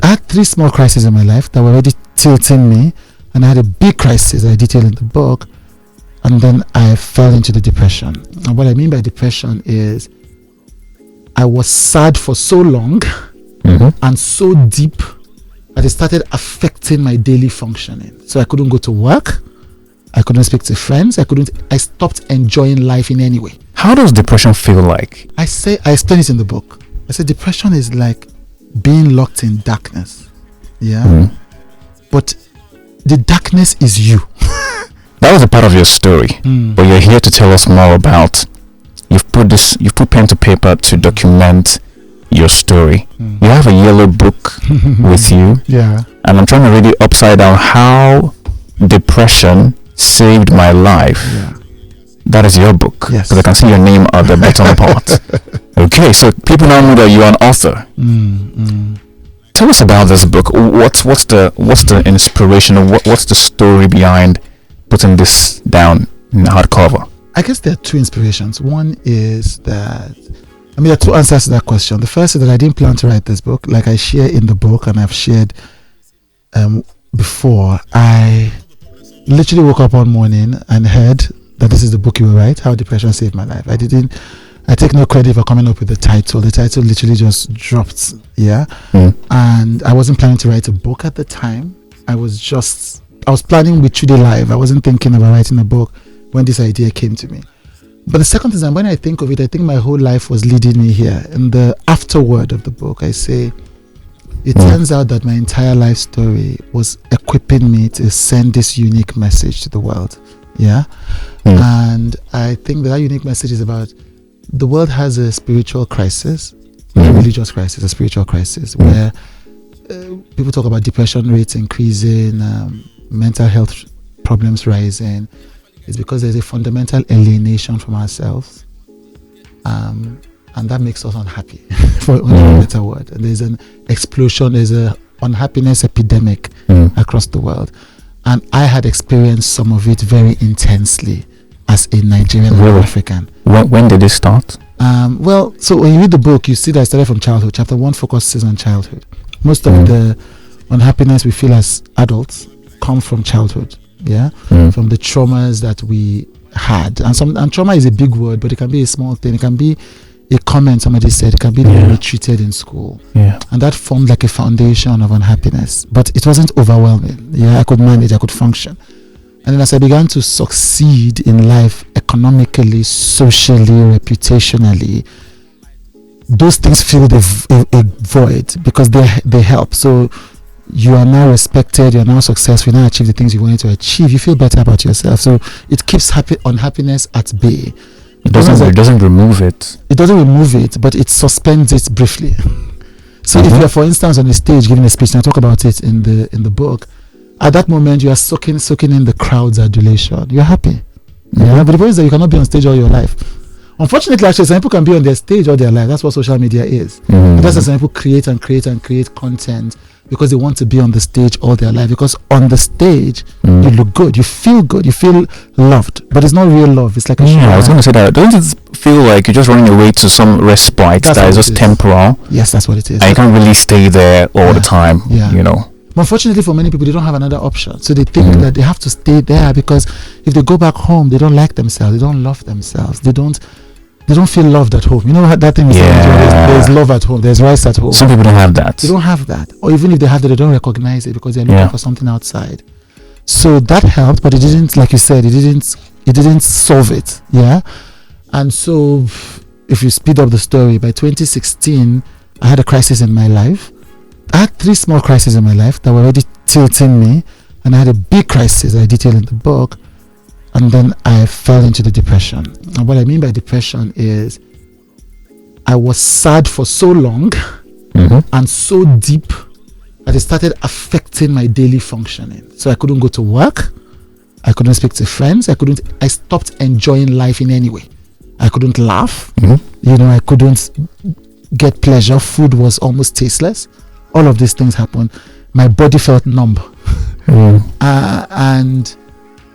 I had 3 small crises in my life that were already tilting me, and I had a big crisis I detail in the book, and then I fell into the depression. And what I mean by depression is I was sad for so long and so deep that it started affecting my daily functioning. So I couldn't go to work, I couldn't speak to friends, I stopped enjoying life in any way. How does depression feel like? I explain it in the book. I said depression is like being locked in darkness. Yeah. But the darkness is you. That was a part of your story, but you're here to tell us more about. You've put pen to paper to document your story. You have a yellow book with you. Yeah. And I'm trying to read it upside down. How depression saved my life. Yeah. That is your book. Yes. Because I can see your name at the bottom part. Okay, so people now know that you're an author. Tell us about this book. What's the inspiration, or what's the story behind putting this down in hardcover? I guess there are 2 inspirations. One is that, there are 2 answers to that question. The first is that I didn't plan to write this book. Like I share in the book, and I've shared before, I literally woke up one morning and heard that this is the book you will write, How Depression Saved My Life. I take no credit for coming up with the title. The title literally just dropped, and I wasn't planning to write a book at the time. I was planning with Chude Live. I wasn't thinking about writing a book when this idea came to me. But the second is that when I think of it, I think my whole life was leading me here. In the afterword of the book, I say, it turns out that my entire life story was equipping me to send this unique message to the world. Yeah. And I think that unique message is about the world has a spiritual crisis, a religious crisis, a spiritual crisis, where people talk about depression rates increasing, mental health problems rising. It's because there's a fundamental alienation from ourselves, and that makes us unhappy, for a better word. And there's an explosion, there's a unhappiness epidemic across the world. And I had experienced some of it very intensely as a Nigerian African. When did it start? So when you read the book, you see that I started from childhood. Chapter 1 focuses on childhood. Most of the unhappiness we feel as adults come from childhood. From the traumas that we had. And trauma is a big word, but it can be a small thing. It can be a comment somebody said. It can be the way we treated in school. And that formed like a foundation of unhappiness. But it wasn't overwhelming. I could manage, I could function. And then as I began to succeed in life, economically, socially, reputationally, those things filled a void because they help. So you are now respected, you are now successful, you now achieve the things you wanted to achieve, you feel better about yourself. So it keeps unhappiness at bay. It doesn't remove it. It doesn't remove it, but it suspends it briefly. So if you're, for instance, on a stage giving a speech, and I talk about it in the book, at that moment you are soaking in the crowd's adulation. You're happy. But the point is that you cannot be on stage all your life. Unfortunately, actually, some people can be on their stage all their life. That's what social media is. That's why some people create content because they want to be on the stage all their life. Because on the stage, you look good, you feel loved, but it's not real love. It's like a show. I was going to say that. Doesn't it feel like you're just running away to some respite that is just temporal? Yes, that's what it is. And you can't really stay there all the time. But unfortunately, for many people, they don't have another option. So they think that they have to stay there because if they go back home, they don't like themselves. They don't love themselves. They don't feel loved at home. You know that thing is there's love at home, there's rice at home. Some people don't have that. They don't have that. Or even if they have that, they don't recognize it because they're looking for something outside. So that helped, but it didn't, like you said, it didn't solve it. And so if you speed up the story, by 2016, I had a crisis in my life. I had 3 small crises in my life that were already tilting me, and I had a big crisis I detail in the book. And then I fell into the depression. And what I mean by depression is I was sad for so long and so deep that it started affecting my daily functioning. So I couldn't go to work. I couldn't speak to friends. I stopped enjoying life in any way. I couldn't laugh. I couldn't get pleasure. Food was almost tasteless. All of these things happened. My body felt numb. And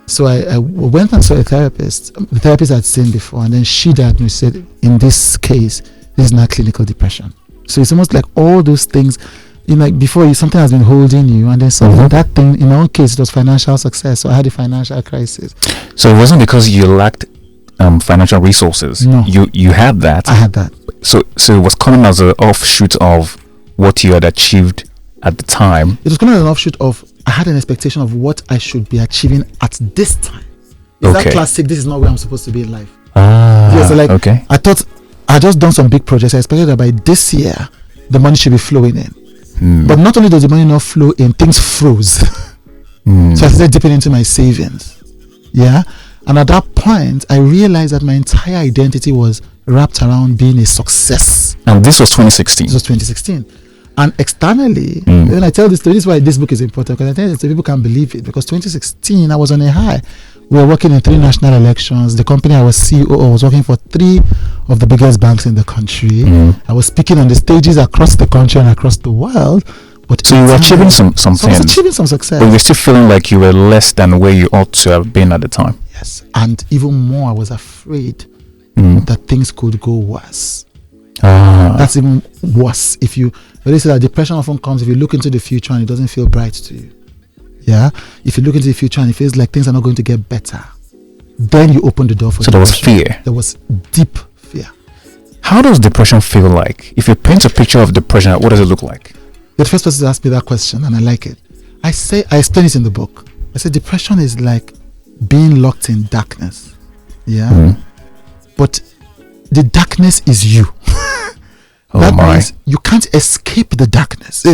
so I went and saw a therapist. The therapist I'd seen before, and then she diagnosed, said, in this case, this is not clinical depression. So it's almost like all those things like before something has been holding you, and then something that thing, in my own case, it was financial success. So I had a financial crisis. So it wasn't because you lacked financial resources. No. You had that. I had that. So it was coming as an offshoot of what you had achieved at the time. It was coming as an offshoot of, I had an expectation of what I should be achieving at this time. Is that classic? This is not where I'm supposed to be in life. So like, I thought I just done some big projects. I expected that by this year the money should be flowing in. But not only does the money not flow in, things froze. So I started dipping into my savings. And at that point I realized that my entire identity was wrapped around being a success. And this was 2016. This was 2016. And externally, when I tell this story, this is why this book is important, because I think people can't believe it, because 2016 I was on a high. We were working in 3 national elections. The company I was CEO was working for 3 of the biggest banks in the country. I was speaking on the stages across the country and across the world. But so you were achieving something. So I was achieving some success. But you were still feeling like you were less than where you ought to have been at the time. Yes. And even more, I was afraid that things could go worse. That's even worse. If you really say that depression often comes if you look into the future and it doesn't feel bright to you. If you look into the future and it feels like things are not going to get better, then you open the door for depression. There was fear. There was deep fear. How does depression feel like? If you paint a picture of depression, what does it look like? You're the first person to ask me that question, and I like it. I explain it in the book. I say depression is like being locked in darkness. But the darkness is you. That means you can't escape the darkness.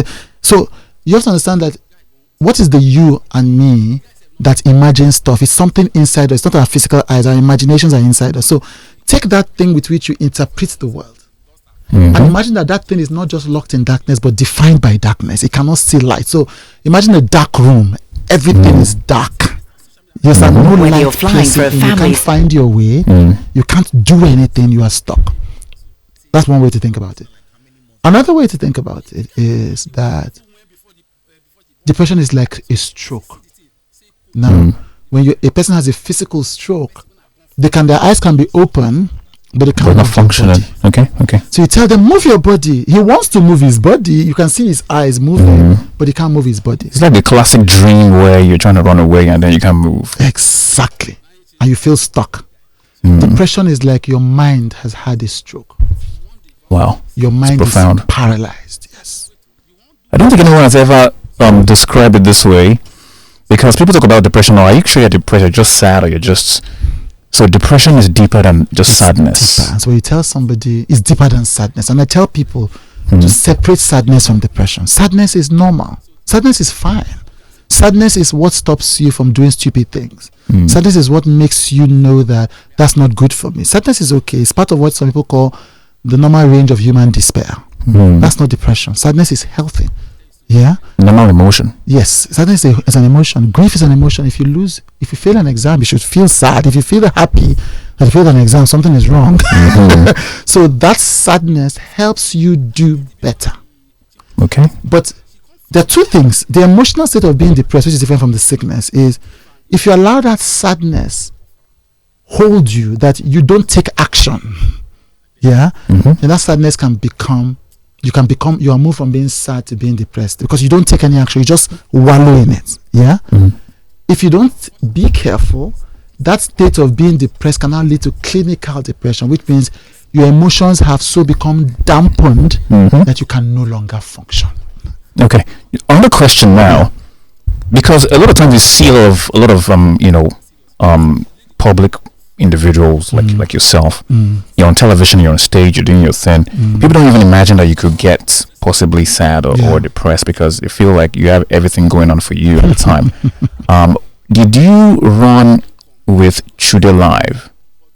So you have to understand that what is the you and me that imagines stuff? It's something inside us. It's not our physical eyes. Our imaginations are inside us. So take that thing with which you interpret the world. And imagine that thing is not just locked in darkness, but defined by darkness. It cannot see light. So imagine a dark room. Everything is dark. There's no when light you're flying for a family. You can't find your way. You can't do anything. You are stuck. That's one way to think about it. Another way to think about it is that depression is like a stroke. Now, when a person has a physical stroke, their eyes can be open, but they can't not functioning. Okay. So you tell them, move your body. He wants to move his body. You can see his eyes moving, but he can't move his body. It's like the classic dream where you're trying to run away and then you can't move. Exactly. And you feel stuck. Depression is like your mind has had a stroke. Wow. Your mind is paralyzed. Yes. I don't think anyone has ever described it this way, because people talk about depression. Are you sure you're depressed? You're just sad, or you're just... So depression is deeper than just sadness. Deeper. And so you tell somebody it's deeper than sadness. And I tell people to separate sadness from depression. Sadness is normal. Sadness is fine. Sadness is what stops you from doing stupid things. Sadness is what makes you know that that's not good for me. Sadness is okay. It's part of what some people call the normal range of human despair. That's not depression. Sadness is healthy. Normal emotion. Yes, sadness is an emotion. Grief is an emotion. If you fail an exam, you should feel sad. If you feel happy that you failed an exam, something is wrong. So that sadness helps you do better. Okay. But there are 2 things. The emotional state of being depressed, which is different from the sickness, is if you allow that sadness hold you, that you don't take action, then that sadness you are moved from being sad to being depressed, because you don't take any action. You just wallow in it. If you don't be careful, that state of being depressed can now lead to clinical depression, which means your emotions have so become dampened that you can no longer function. Okay. On the question now, because a lot of times we see a lot of public individuals like yourself. You're on television, you're on stage, you're doing your thing. People don't even imagine that you could get possibly sad or depressed, because they feel like you have everything going on for you at the time. Did you run with Chude Live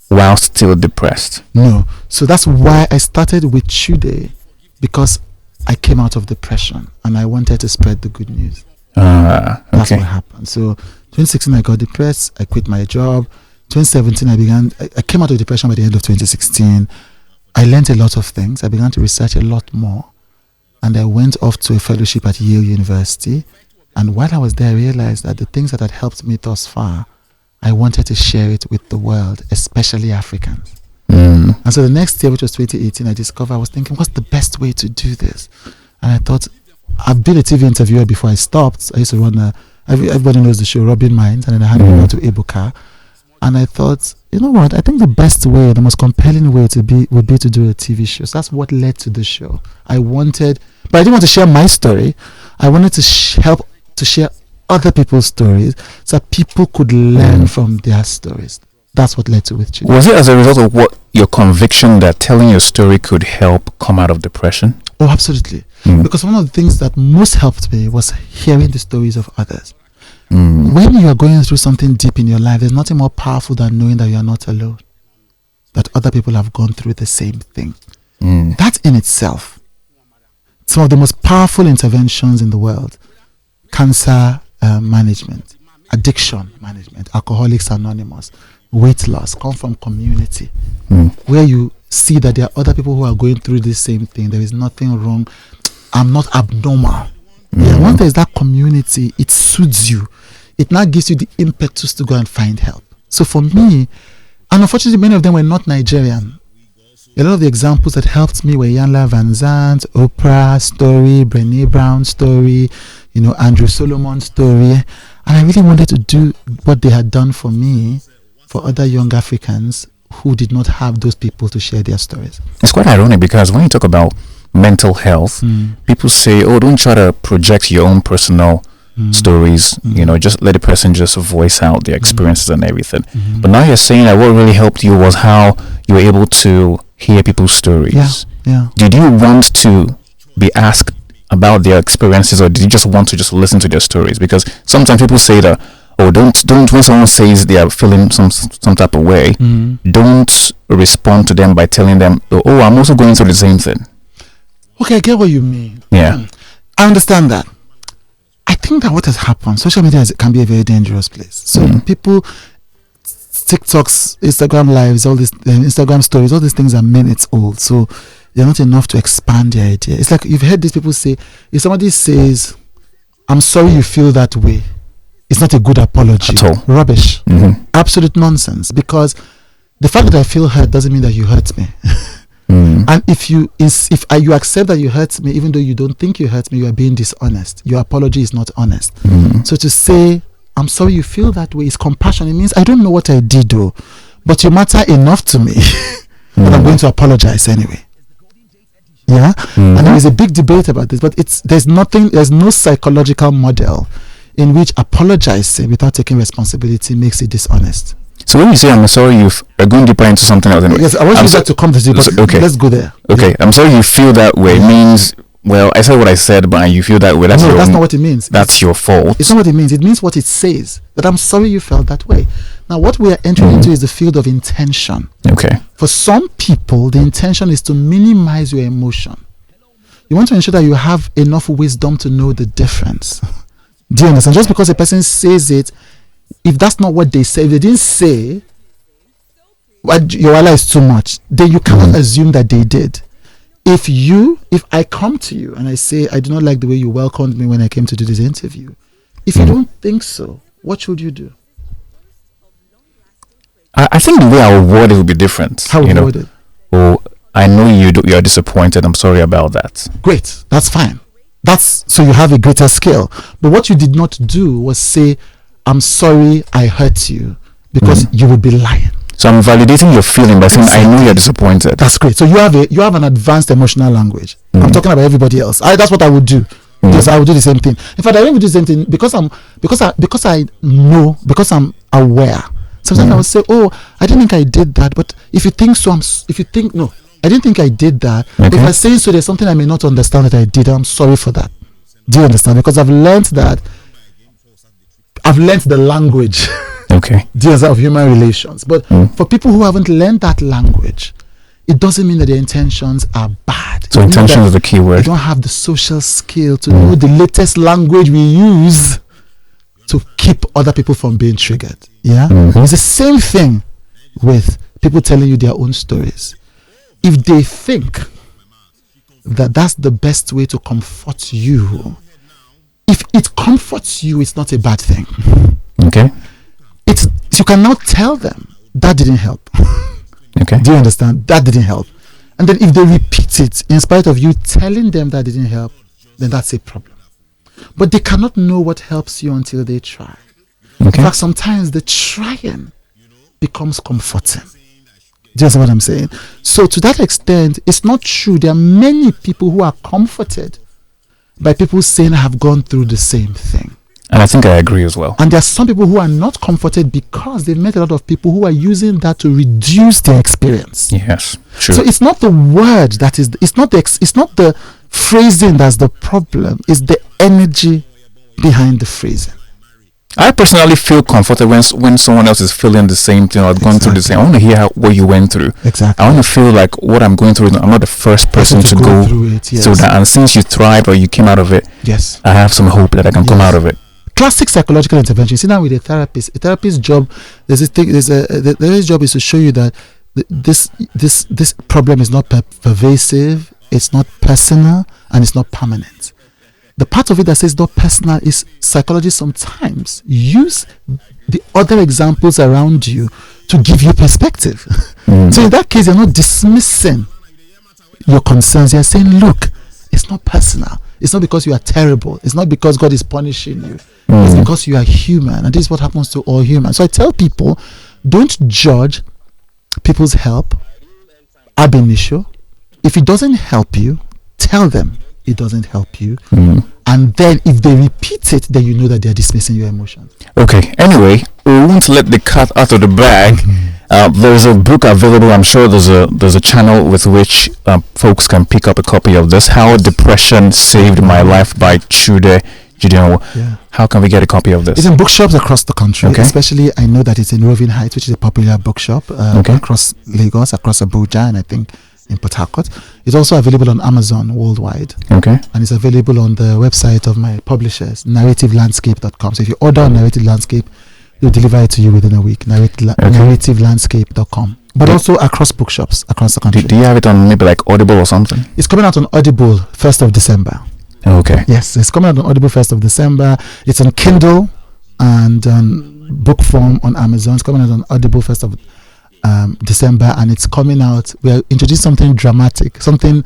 while still depressed? No. So that's why I started with Chude, because I came out of depression and I wanted to spread the good news. That's what happened. So 2016 I got depressed. I quit my job. 2017 I came out of depression by the end of 2016. I learned a lot of things. I began to research a lot more, and I went off to a fellowship at Yale University. And while I was there, I realized that the things that had helped me thus far, I wanted to share it with the world, especially Africans. And so the next year, which was 2018, I was thinking, what's the best way to do this? And I thought, I've been a TV interviewer before I stopped. I used to run everybody knows the show, Robin Minds, and then I handed it over to Ebuka. And I thought, you know what? I think the best way, the most compelling way would be to do a TV show. So that's what led to the show. But I didn't want to share my story. I wanted to help to share other people's stories so that people could learn from their stories. That's what led to With Chude. Was it as a result of what your conviction that telling your story could help come out of depression? Oh, absolutely. Because one of the things that most helped me was hearing the stories of others. When you are going through something deep in your life, there's nothing more powerful than knowing that you are not alone, that other people have gone through the same thing. That in itself, some of the most powerful interventions in the world: cancer management, addiction management, Alcoholics Anonymous, weight loss, come from community, where you see that there are other people who are going through the same thing. There is nothing wrong. I'm not abnormal. Once there is that community, it soothes you. It now gives you the impetus to go and find help. So for me, and unfortunately many of them were not Nigerian. A lot of the examples that helped me were Yanla Van Zandt, Oprah story, Brené Brown story, Andrew Solomon story. And I really wanted to do what they had done for me, for other young Africans who did not have those people to share their stories. It's quite ironic because when you talk about mental health, people say, oh, don't try to project your own personal stories, just let the person just voice out their experiences and everything. But now you're saying that what really helped you was how you were able to hear people's stories. Did you want to be asked about their experiences, or did you just want to just listen to their stories? Because sometimes people say that, oh, don't when someone says they are feeling some type of way, don't respond to them by telling them, oh, I'm also going through the same thing. Okay, I get what you mean. Yeah. I understand that. I think that what has happened, social media can be a very dangerous place. So people, TikToks, Instagram lives, all these Instagram stories, all these things are minutes old. So they're not enough to expand their idea. It's like you've heard these people say, if somebody says, I'm sorry you feel that way, it's not a good apology. At all. Rubbish. Absolute nonsense. Because the fact that I feel hurt doesn't mean that you hurt me. And if you accept that you hurt me, even though you don't think you hurt me, you are being dishonest. Your apology is not honest. So to say, I'm sorry you feel that way, is compassion. It means I don't know what I did though, but you matter enough to me that I'm going to apologize anyway. Yeah? And there is a big debate about this, but there's no psychological model in which apologizing without taking responsibility makes it dishonest. So when you say I'm sorry, you're going deeper into something else. Anyway. Yes, I want you to come to this, but okay. Let's go there. Okay, yeah. I'm sorry you feel that way means, well, I said what I said, but you feel that way. That's not what it means. That's your fault. It's not what it means. It means what it says, that I'm sorry you felt that way. Now, what we are entering into is the field of intention. Okay. For some people, the intention is to minimize your emotion. You want to ensure that you have enough wisdom to know the difference. Do you understand? Just because a person says it, if that's not what they say, if they didn't say, your ally is too much, then you cannot assume that they did. If I come to you and I say, I do not like the way you welcomed me when I came to do this interview, if you don't think so, what should you do? I think the way I would word it would be different. How would you word it? Oh, I know you are disappointed. I'm sorry about that. Great. That's fine. So you have a greater skill. But what you did not do was say, I'm sorry I hurt you, because you would be lying. So I'm validating your feeling by saying, I know you're disappointed. That's great. So you have an advanced emotional language. I'm talking about everybody else. That's what I would do. Yes, I would do the same thing. In fact, I would do the same thing because I know, because I'm aware. Sometimes I would say, oh, I didn't think I did that, but if you think so, no, I didn't think I did that. Okay. If I say so, there's something I may not understand that I did. I'm sorry for that. Do you understand? Because I've learned the language. Okay. Of human relations. But for people who haven't learned that language, it doesn't mean that their intentions are bad. So intention is the key word. They don't have the social skill to know the latest language we use to keep other people from being triggered. Yeah? It's the same thing with people telling you their own stories. If they think that that's the best way to comfort you, if it comforts you, it's not a bad thing. Okay. You can now tell them that didn't help. Okay. Do you understand? That didn't help. And then if they repeat it, in spite of you telling them that didn't help, then that's a problem. But they cannot know what helps you until they try. Okay. In fact, sometimes the trying becomes comforting. Do you understand what I'm saying? So to that extent, it's not true. There are many people who are comforted by people saying I have gone through the same thing. And I think I agree as well. And there are some people who are not comforted because they've met a lot of people who are using that to reduce their experience. Yes, true. So it's not the word that is, it's not the phrasing that's the problem. It's the energy behind the phrasing. I personally feel comforted when someone else is feeling the same thing or going through the same. I want to hear what you went through. Exactly. I want to feel like what I'm going through. I'm not the first person to go through it. Yes. So that, and since you thrived or you came out of it, yes, I have some hope that I can come out of it. Classic psychological intervention. See, now with a therapist, a therapist's job, the job is to show you that this problem is not pervasive, it's not personal, and it's not permanent. The part of it that says not personal is psychologists sometimes use the other examples around you to give you perspective. So in that case, you're not dismissing your concerns. You're saying, look, it's not personal. It's not because you are terrible. It's not because God is punishing you. It's because you are human. And this is what happens to all humans. So I tell people, don't judge people's help ab initio. If it doesn't help you, tell them it doesn't help you. And then if they repeat it, then you know that they're dismissing your emotions. Okay. Anyway, we won't let the cat out of the bag. There's a book available. I'm sure there's a channel with which folks can pick up a copy of this. How Depression Saved My Life by Chude. Yeah. How can we get a copy of this? It's in bookshops across the country. Okay. Especially, I know that it's in Roving Heights, which is a popular bookshop across Lagos, across Abuja, and I think in Port Harcourt. It's also available on Amazon worldwide. Okay. And it's available on the website of my publishers, narrativelandscape.com. So if you order on Narrative Landscape, they'll deliver it to you within a week. Narrativelandscape.com. But also across bookshops across the country. Do you have it on maybe like Audible or something? It's coming out on Audible 1st of December. Okay. Yes, it's coming out on Audible 1st of December. It's on Kindle and book form on Amazon. It's coming out on Audible 1st of December, and it's coming out. We are introducing something dramatic, something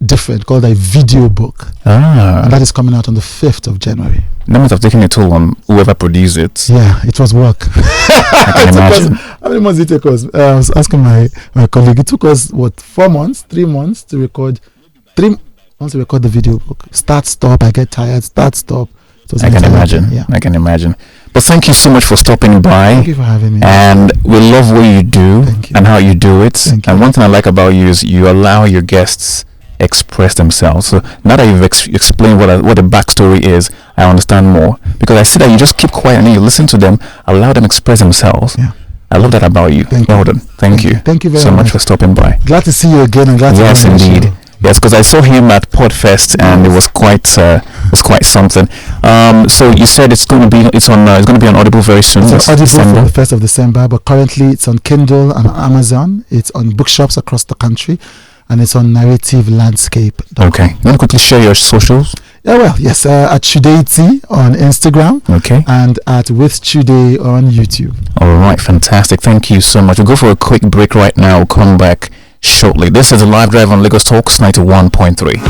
different called a video book. And that is coming out on the 5th of January. That must have taken a toll on whoever produced it. Yeah, it was work. I can imagine. How many months did it take us? I was asking my colleague. It took us 3 months to record. 3 months to record the video book. Start, stop. I get tired. Start, stop. I can imagine. Yeah. I can imagine. But thank you so much for stopping by. Thank you for having me. And we love what you do and how you do it. And one thing I like about you is you allow your guests express themselves. So now that you've explained what the backstory is, I understand more. Because I see that you just keep quiet and you listen to them, allow them express themselves. Yeah. I love that about you. Well done. Thank you. Thank you very so much for stopping by. Glad to see you again. And glad to yes, indeed. Yes, because I saw him at Podfest and it was quite something. So you said it's going to be on Audible very soon. It's on Audible for the 1st of December, but currently it's on Kindle and Amazon. It's on bookshops across the country, and it's on Narrative Landscape. Okay, you want to quickly share your socials? Yeah, well, yes, at Chude on Instagram. Okay, and at With Chude on YouTube. All right, fantastic. Thank you so much. We'll go for a quick break right now. We'll come back shortly. This is a live drive on Lagos Talks 91.3.